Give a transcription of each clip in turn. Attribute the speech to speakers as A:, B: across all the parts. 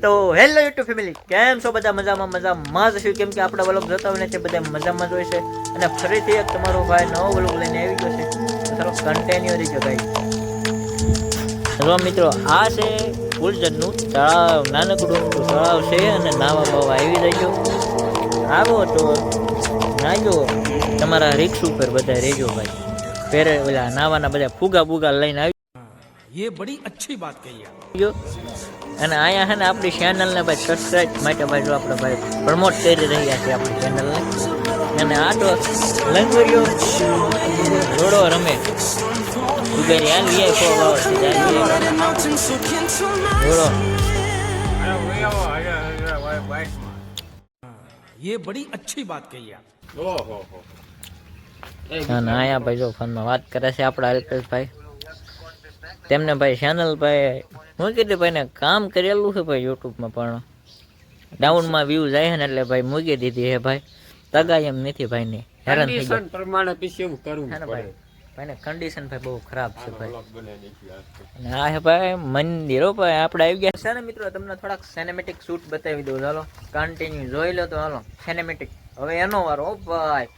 A: તો hello YouTube family, કેમ છો બધા? મજામાં જ હશું, કેમ કે આપણા વ્લોગ જોતા હોય ને તે બધા મજામાં જ હોય છે. અને ફરીથી એક તમારો ભાઈ નવો વ્લોગ લઈને આવી ગયો છે. તો ચાલો કન્ટિન્યુ રહીજો ગાઈસ. ચલો મિત્રો, આ છે ફૂલજનનું તળાવ. નાનકડું તળાવ છે અને નાવા બાવા આવી જજો. આવો તો નાજો, તમારા રિક્ષ ઉપર બધા રેજો ભાઈ. ફેરે ઓલા નાવાના બધા ફુગા લઈને આવી.
B: ये बड़ी अच्छी बात कही है.
A: અને અહીંયા છે ને આપણી ચેનલને ભાઈ સબસ્ક્રાઇબ માટે ભાઈ જો આપણે ભાઈ પ્રમોટ કરી રહ્યા છીએ આપણી ચેનલને. અને આ તો લંગોરીઓ રોડો રમે ઉગેરી હાલ વીઆઈ ફો રોડો.
B: ये बड़ी अच्छी बात कही है.
A: અને અહીંયા ભાઈ જો ફોનમાં વાત કરે છે આપણા અલ્પેશભાઈ. તેમને ભાઈ ચેનલ ભાઈ હું કીધું ભાઈ ને કામ કરેલું છે ભાઈ યુટ્યુબમાં, પણ ડાઉનમાં વ્યૂ જાય છે ને એટલે ભાઈ મૂકી દીધી છે ભાઈ. તગાય એમ નથી ભાઈ ને, હેરાન થઈ ગયા
C: પ્રમાણે પછી એવું કરવું
A: છે ને ભાઈ. ભાઈ ને કન્ડિશન ભાઈ બહુ ખરાબ છે ભાઈ.
C: પડે.
A: અને આ છે ભાઈ મંદિરો ભાઈ આપણે આવી ગયા છે ને મિત્રો. તમને થોડાક સિનેમેટિક શૂટ બતાવી દઉં, ચાલો કન્ટિન્યુ જોઈ લો. તો હાલો સિનેમેટિક હવે એનો વારો. ઓ ભાઈ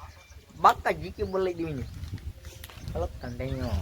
A: બાકા જીકી બોલાવી દેવી. ચાલો કન્ટિન્યુ.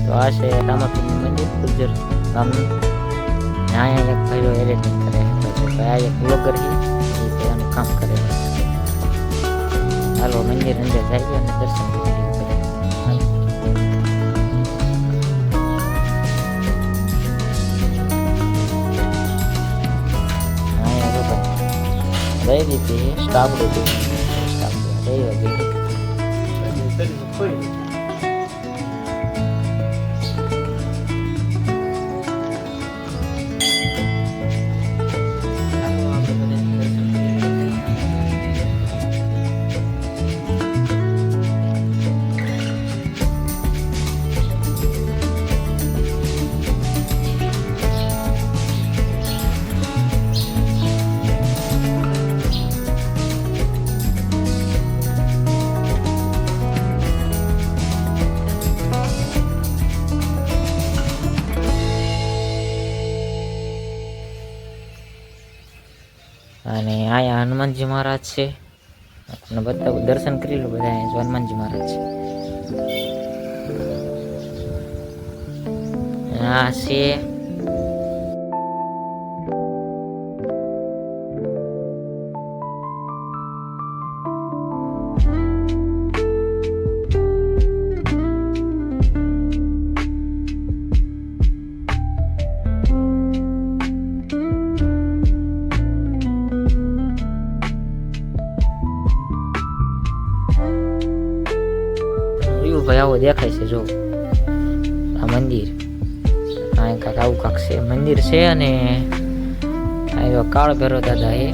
A: તો આ છે રામાપીરનું મંદિર ગુજર ગામનું. અહીંયા એક ભાઈઓ એડિટિંગ કરે છે, પછી આ એક બ્લોગર છે એ એનું કામ કરે છે. હાલો મંદિર અંદર જાય અને દર્શન કરી લઈએ. અહીંયા ભાઈ રીતે સ્ટાફ લીધું અને અહીંયા હનુમાનજી મહારાજ છે. અને બધા દર્શન કરી લો બધા. અહીંયા હનુમાનજી મહારાજ છે. આ છે ભાઈ આવો દેખાય છે જો આ મંદિર. આ કાંક આવું કાંક છે મંદિર છે. અને આ કાળ ભૈરવ દાદા એ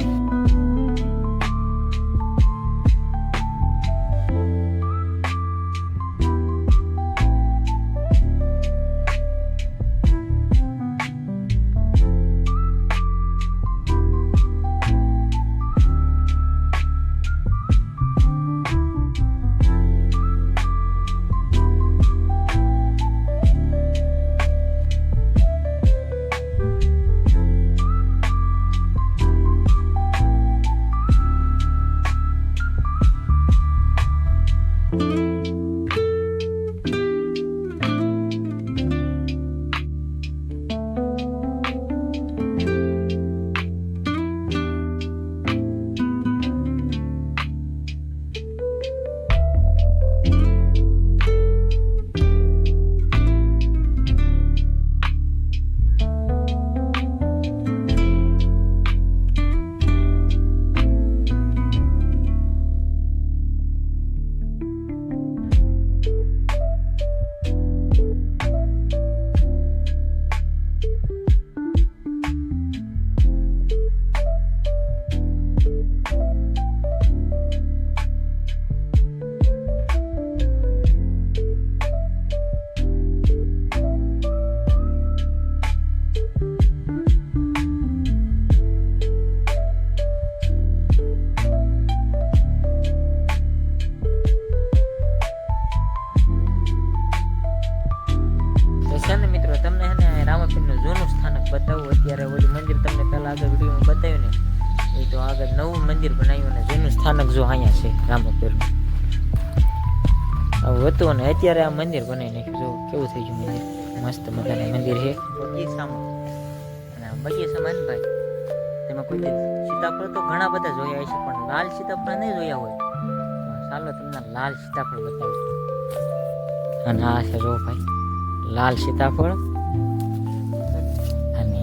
A: આગળ નવું મંદિર બનાવ્યું અને જેનું સ્થાનક જો અહીંયા છે રામપીરનું. આવું હતું અને અત્યારે આ મંદિર બનાવી નાખ્યું. જો કેવું થઈ ગયું મંદિર, મસ્ત મજાનું મંદિર છે બગીચામાં. અને આ બગીચામાં ભાઈ તેમાં કોઈ સીતાફળ તો ઘણા બધા જોયા હશે, પણ લાલ સીતાફળ નહીં જોયા હોય તો ચાલો તમને લાલ સીતાફળ બતાવું. અને આ છે જો ભાઈ લાલ સીતાફળ. અને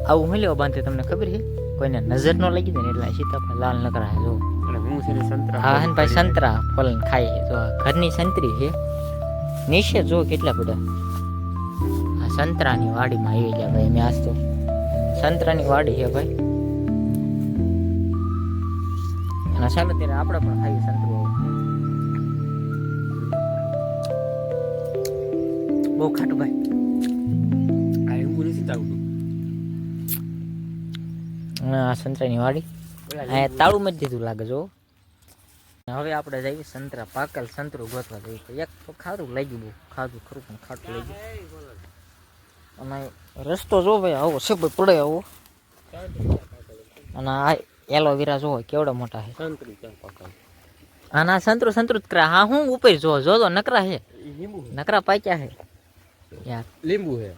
A: આવું મળ્યો બાંધે તમને ખબર છે, કોઈને નજર ન લાગી દે ને એટલે સીતાફળ લાલ ન કરાય. જો
C: અને હું છે ને સંતરા
A: હા હે ભાઈ સંતરા ફળ ખાય છે. જો ઘરની સંતરી છે નીચે જો કેટલા બધા. આ સંતરાની વાડીમાં આવી ગયા ભાઈ મેં આજ તો. સંતરાની વાડી છે ભાઈ. અને સામે ત્યારે આપણે પણ ખાઈએ સંતરું. બહુ ખાટું ભાઈ.
C: આ એવું નથી આવતું.
A: આ સંતરાની વાડી અહીંયા તાળું મત દીધું લાગે જો. હવે આપણે જઈએ સંતરા પાકલ સંતરું ગોતવા જઈએ. તો એક તો ખારું લાગ્યું, બહુ ખાધું ખરું પણ ખાટું લાગ્યું. અને રસ્તો જો ભાઈ આવો છે ભાઈ પડે આવો. અને આ એલોવેરા જો કેવડા મોટા છે.
C: સંતરી ક્યાં પાકા?
A: આના સંતરું સંતરું જ કરા. હા હું ઉપર જો જો નકરા છે,
C: લીંબુ
A: નકરા પાક્યા છે યાર.
C: લીંબુ હે.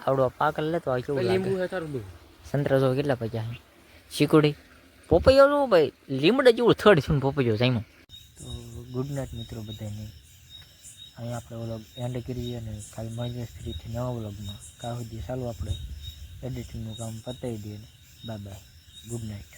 A: આવડો પાકલ લેતો આ કેવું
C: લીંબુ
A: લાગે.
C: હે તારું દૂધ.
A: સંતરા જો કેટલા પાક્યા છે. શીકુડી પોપૈયો જો ભાઈ લીમડા જેવું થડ છે ને પોપૈયો જાયમાં. તો ગુડ નાઇટ મિત્રો બધાને. અહીંયા આપણે વ્લોગ એન્ડ કરીએ અને કાલ મળીએ ફરીથી નવા વ્લોગમાં. કાલ સુધી ચાલો આપણે એડિટિંગનું કામ પતાવી દઈએ. Bye bye, good night.